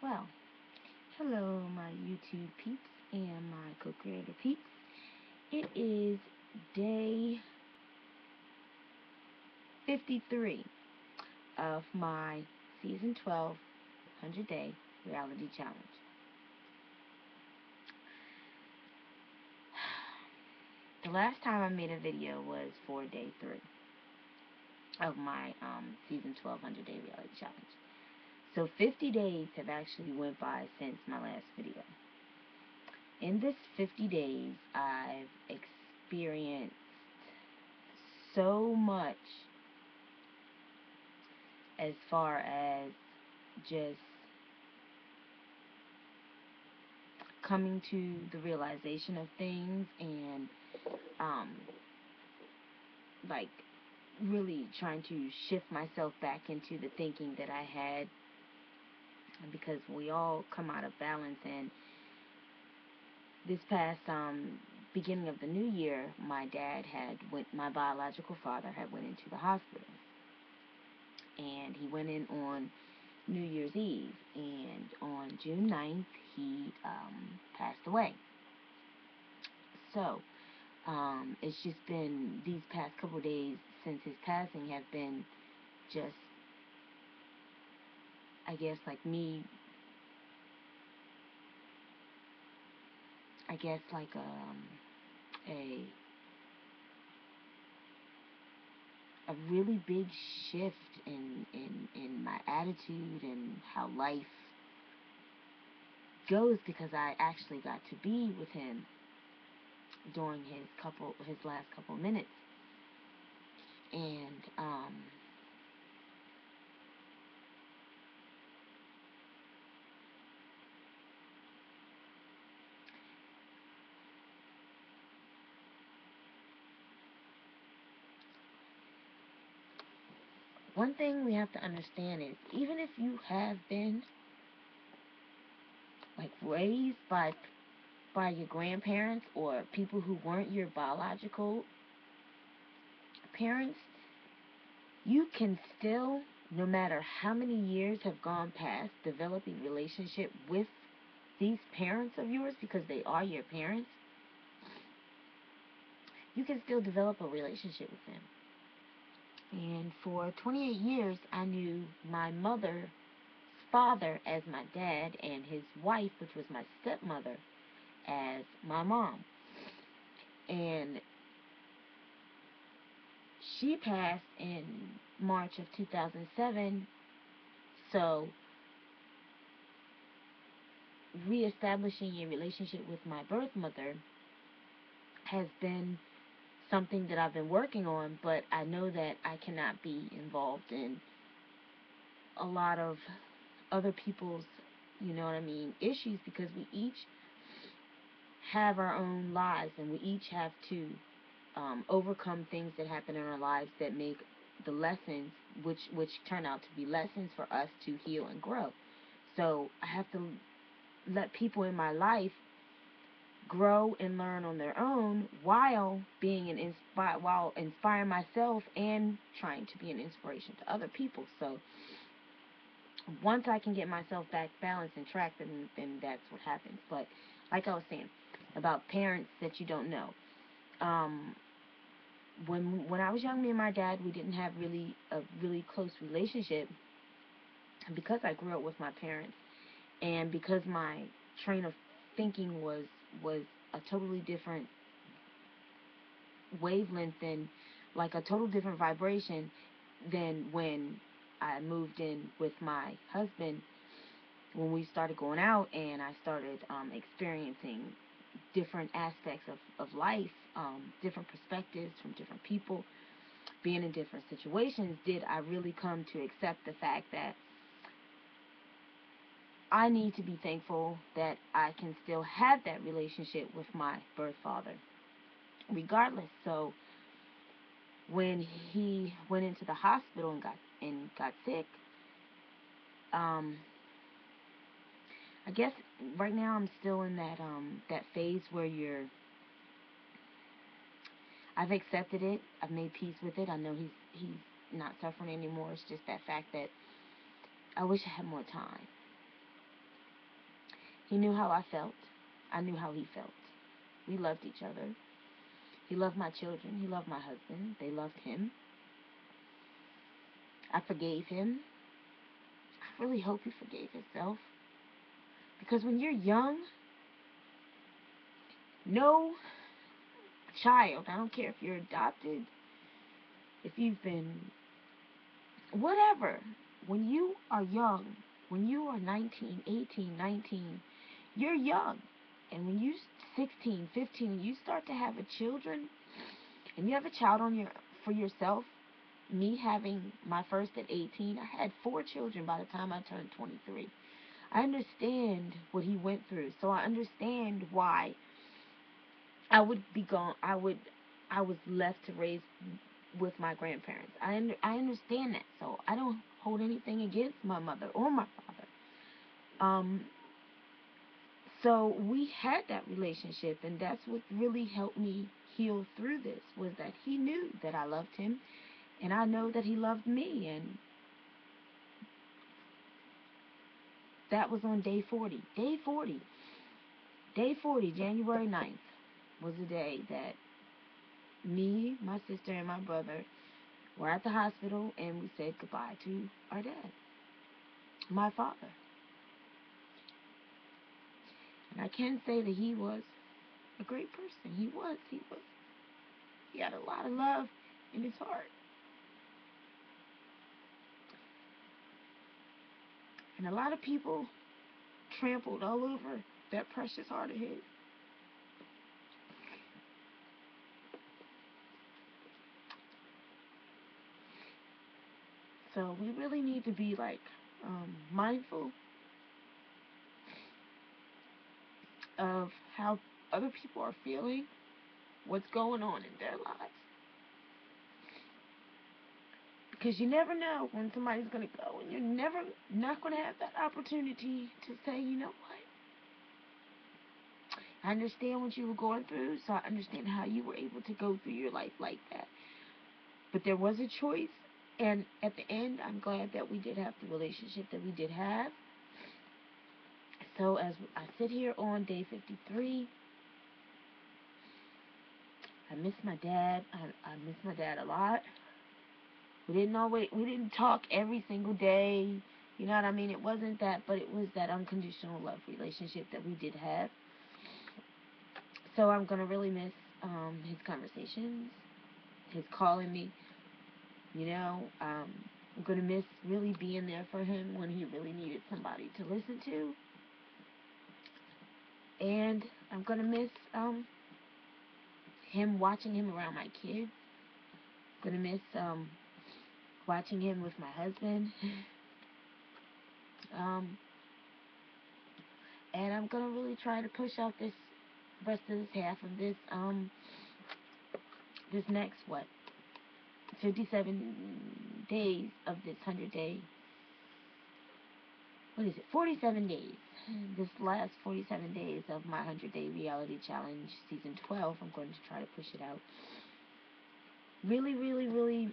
Well, hello, my YouTube peeps and my co-creator peeps. It is day 53 of my season 12 100-day reality challenge. The last time I made a video was for day 3 of my season 12 100-day reality challenge. So 50 days have actually went by since my last video. In this 50 days, I've experienced so much as far as just coming to the realization of things and like really trying to shift myself back into the thinking that I had, because we all come out of balance. And this past beginning of the new year, my biological father had went into the hospital, and he went in on New Year's Eve, and on June 9th he passed away. So it's just been, these past couple days since his passing have been just, I guess, like me, I guess like a really big shift in my attitude and how life goes, because I actually got to be with him during his last couple minutes. And one thing we have to understand is, even if you have been like raised by your grandparents or people who weren't your biological parents, you can still, no matter how many years have gone past, develop a relationship with these parents of yours, because they are your parents. You can still develop a relationship with them. And for 28 years, I knew my mother's father as my dad, and his wife, which was my stepmother, as my mom. And she passed in March of 2007, so reestablishing a relationship with my birth mother has been something that I've been working on, but I know that I cannot be involved in a lot of other people's, issues, because we each have our own lives, and we each have to overcome things that happen in our lives that make the lessons, which turn out to be lessons for us to heal and grow. So I have to let people in my life grow and learn on their own, while while inspiring myself and trying to be an inspiration to other people. So once I can get myself back balanced and tracked, then that's what happens. But like I was saying about parents that you don't know, when I was young, me and my dad, we didn't have a really close relationship, because I grew up with my parents, and because my train of thinking was a totally different wavelength, and like a total different vibration than when I moved in with my husband, when we started going out and I started experiencing different aspects of life, different perspectives from different people, being in different situations, did I really come to accept the fact that I need to be thankful that I can still have that relationship with my birth father, regardless. So when he went into the hospital and got sick, I guess right now I'm still in that phase where I've accepted it. I've made peace with it. I know he's not suffering anymore. It's just that fact that I wish I had more time. He knew how I felt. I knew how he felt. We loved each other. He loved my children. He loved my husband. They loved him. I forgave him. I really hope he forgave himself. Because when you're young, no child, I don't care if you're adopted, if you've been whatever, when you are young, when you are 19, 18, 19, you're young. And when you 16, 15, you start to have a children, and you have a child for yourself. Me having my first at 18, I had 4 children by the time I turned 23. I understand what he went through, so I understand why I would be gone. I was left to raise with my grandparents. I understand that, so I don't hold anything against my mother or my father. So we had that relationship, and that's what really helped me heal through this, was that he knew that I loved him, and I know that he loved me, and that was on day 40. Day 40. Day 40, January 9th, was the day that me, my sister, and my brother were at the hospital, and we said goodbye to our dad, my father. And I can say that he was a great person. He was. He had a lot of love in his heart. And a lot of people trampled all over that precious heart of his. So we really need to be mindful of how other people are feeling, what's going on in their lives. Because you never know when somebody's going to go, and you're never not going to have that opportunity to say, you know what? I understand what you were going through, so I understand how you were able to go through your life like that. But there was a choice, and at the end, I'm glad that we did have the relationship that we did have. So as I sit here on day 53, I miss my dad. I miss my dad a lot. We didn't talk every single day. You know what I mean? It wasn't that, but it was that unconditional love relationship that we did have. So I'm going to really miss his conversations, his calling me. I'm going to miss really being there for him when he really needed somebody to listen to. And I'm going to miss watching him around my kids. I'm going to miss watching him with my husband. And I'm going to really try to push out this rest of this half of this next, 57 days of this 100-day, 47 days. This last 47 days of my 100-day reality challenge, season 12, I'm going to try to push it out. Really, really, really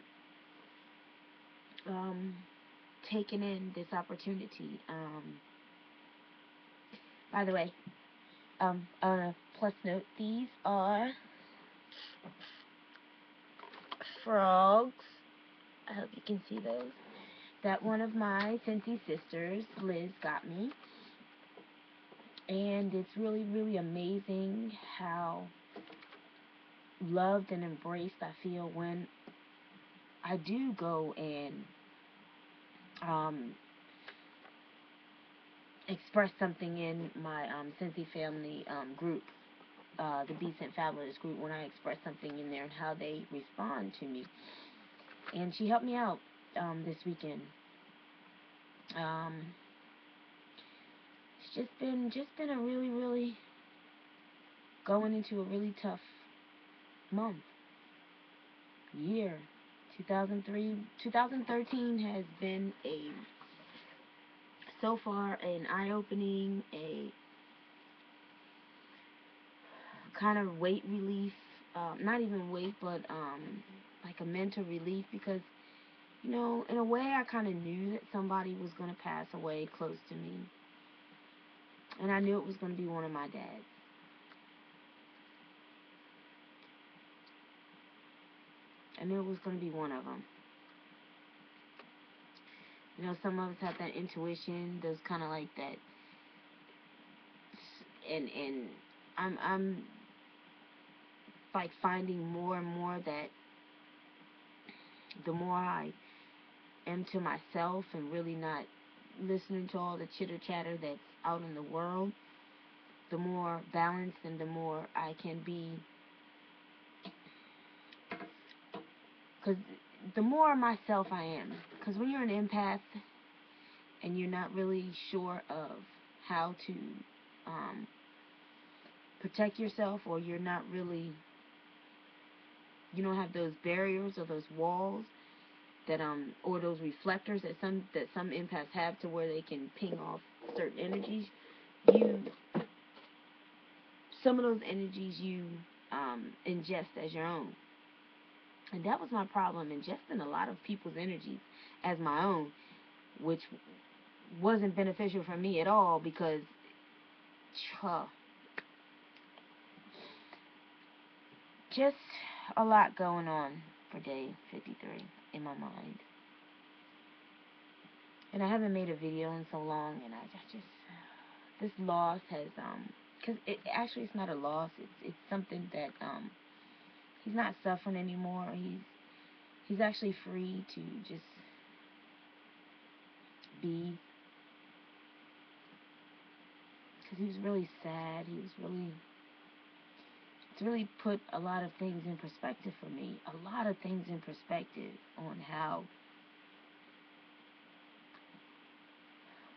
taking in this opportunity. By the way, on a plus note, these are frogs. I hope you can see those. That one of my Scentsy sisters, Liz, got me. And it's really, really amazing how loved and embraced I feel when I do go and express something in my Scentsy family group, the Be Scent Fabulous group, when I express something in there and how they respond to me. And she helped me out this weekend. It's just been a really, really going into a really tough month, year. 2013 has been so far an eye-opening, a kind of weight relief, not even weight, but like a mental relief, because in a way I kind of knew that somebody was going to pass away close to me. And I knew it was going to be one of my dads. I knew it was going to be one of them. You know, some of us have that intuition, those kind of like that, and I'm like finding more and more that the more I am to myself and really not listening to all the chitter chatter that's out in the world, the more balanced and the more I can be. Because the more myself I am. Because when you're an empath and you're not really sure of how to protect yourself, or you're not really, you don't have those barriers or those walls that or those reflectors that some empaths have, to where they can ping off certain energies, you some of those energies you ingest as your own. And that was my problem, ingesting a lot of people's energies as my own, which wasn't beneficial for me at all, because just a lot going on for day 53 in my mind. And I haven't made a video in so long, and I just, this loss has, because it's not a loss, it's something that, he's not suffering anymore. He's actually free to just be, because he was really sad. It's really put a lot of things in perspective for me. A lot of things in perspective on how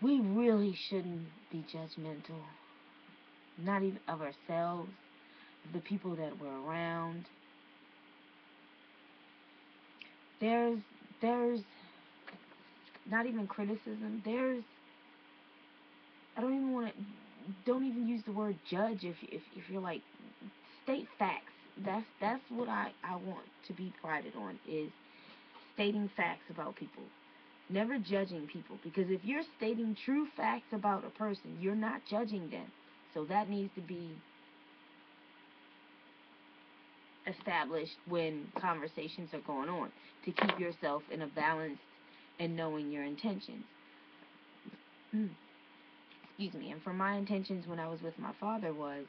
we really shouldn't be judgmental, not even of ourselves, the people that we're around. There's not even criticism. I don't even use the word judge if you're like, state facts. That's what I want to be prided on, is stating facts about people. Never judging people, because if you're stating true facts about a person, you're not judging them. So that needs to be established when conversations are going on, to keep yourself in a balanced and knowing your intentions. Excuse me. And for my intentions when I was with my father was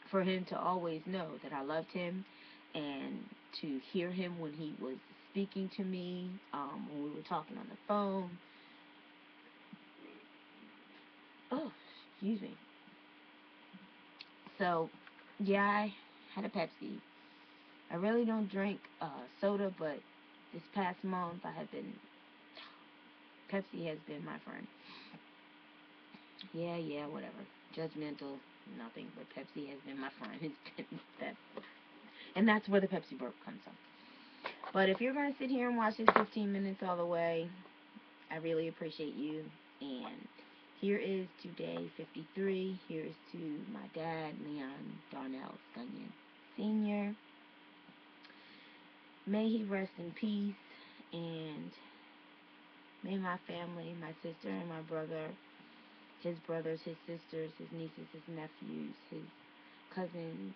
for him to always know that I loved him, and to hear him when he was speaking to me, when we were talking on the phone. Oh, excuse me. So, yeah, I had a Pepsi. I really don't drink soda, but this past month Pepsi has been my friend. Yeah, whatever. Judgmental, nothing, but Pepsi has been my friend. It's been that, and that's where the Pepsi burp comes from. But if you're going to sit here and watch this 15 minutes all the way, I really appreciate you. And here is to day 53. Here's to my dad, Leon Darnell Skunyon Sr. May he rest in peace, and may my family, my sister and my brother, his brothers, his sisters, his nieces, his nephews, his cousins,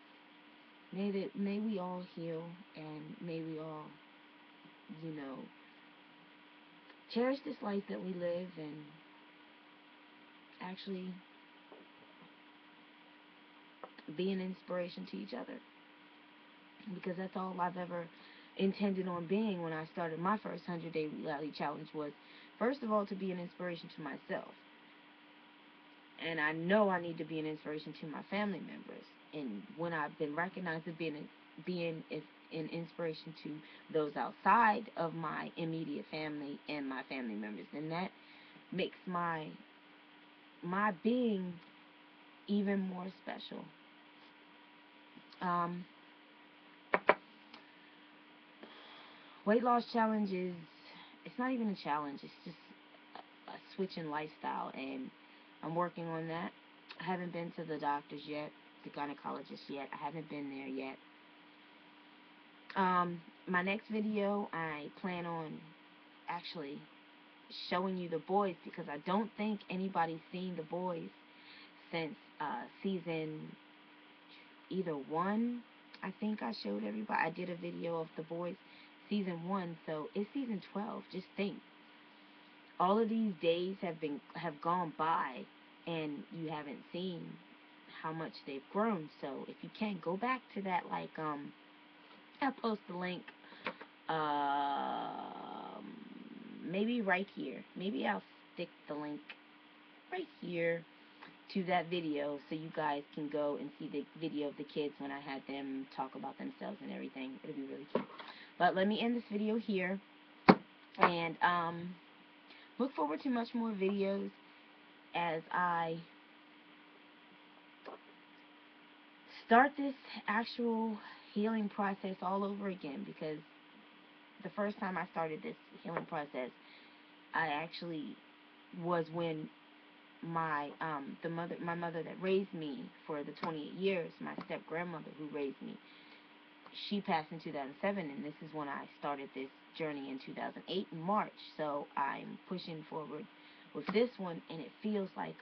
may we all heal, and may we all, cherish this life that we live, and actually be an inspiration to each other. Because that's all I've ever intended on being when I started my first 100-day reality challenge, was, first of all, to be an inspiration to myself. And I know I need to be an inspiration to my family members. And when I've been recognized as being an inspiration to those outside of my immediate family and my family members, then that makes my being even more special. Weight loss challenge it's not even a challenge. It's just a switch in lifestyle, and I'm working on that. I haven't been to the doctors yet, the gynecologist yet. I haven't been there yet. My next video, I plan on actually showing you the boys, because I don't think anybody's seen the boys. since season either 1, I think I showed everybody. I did a video of The Boys season 1, so it's season 12. Just think, all of these days have gone by, and you haven't seen how much they've grown. So if you can, go back to that, like, I'll post the link, maybe right here. Maybe I'll stick the link right here to that video, so you guys can go and see the video of the kids when I had them talk about themselves and everything. It'll be really cute. But let me end this video here, and look forward to much more videos as I start this actual healing process all over again, because the first time I started this healing process, I actually was when my mother that raised me for the 28 years, my step grandmother who raised me, she passed in 2007, and this is when I started this journey in 2008 in March. So I'm pushing forward with this one, and it feels like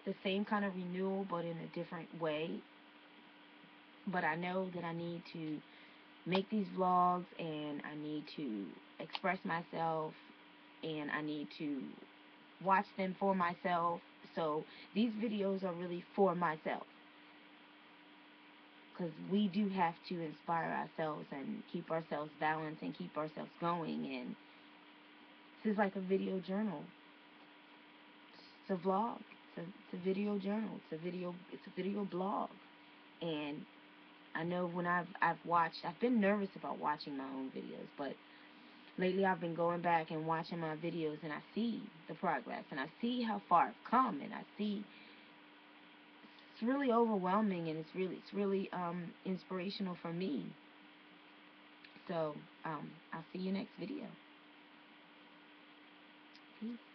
the same kind of renewal, but in a different way. But I know that I need to make these vlogs, and I need to express myself, and I need to watch them for myself. So these videos are really for myself, because we do have to inspire ourselves and keep ourselves balanced and keep ourselves going. And this is like a video journal. It's a vlog. It's a video journal. It's a video blog. And I know when I've been nervous about watching my own videos, but lately I've been going back and watching my videos, and I see the progress, and I see how far I've come, and I see it's really overwhelming, and it's really inspirational for me. So I'll see you next video. Peace.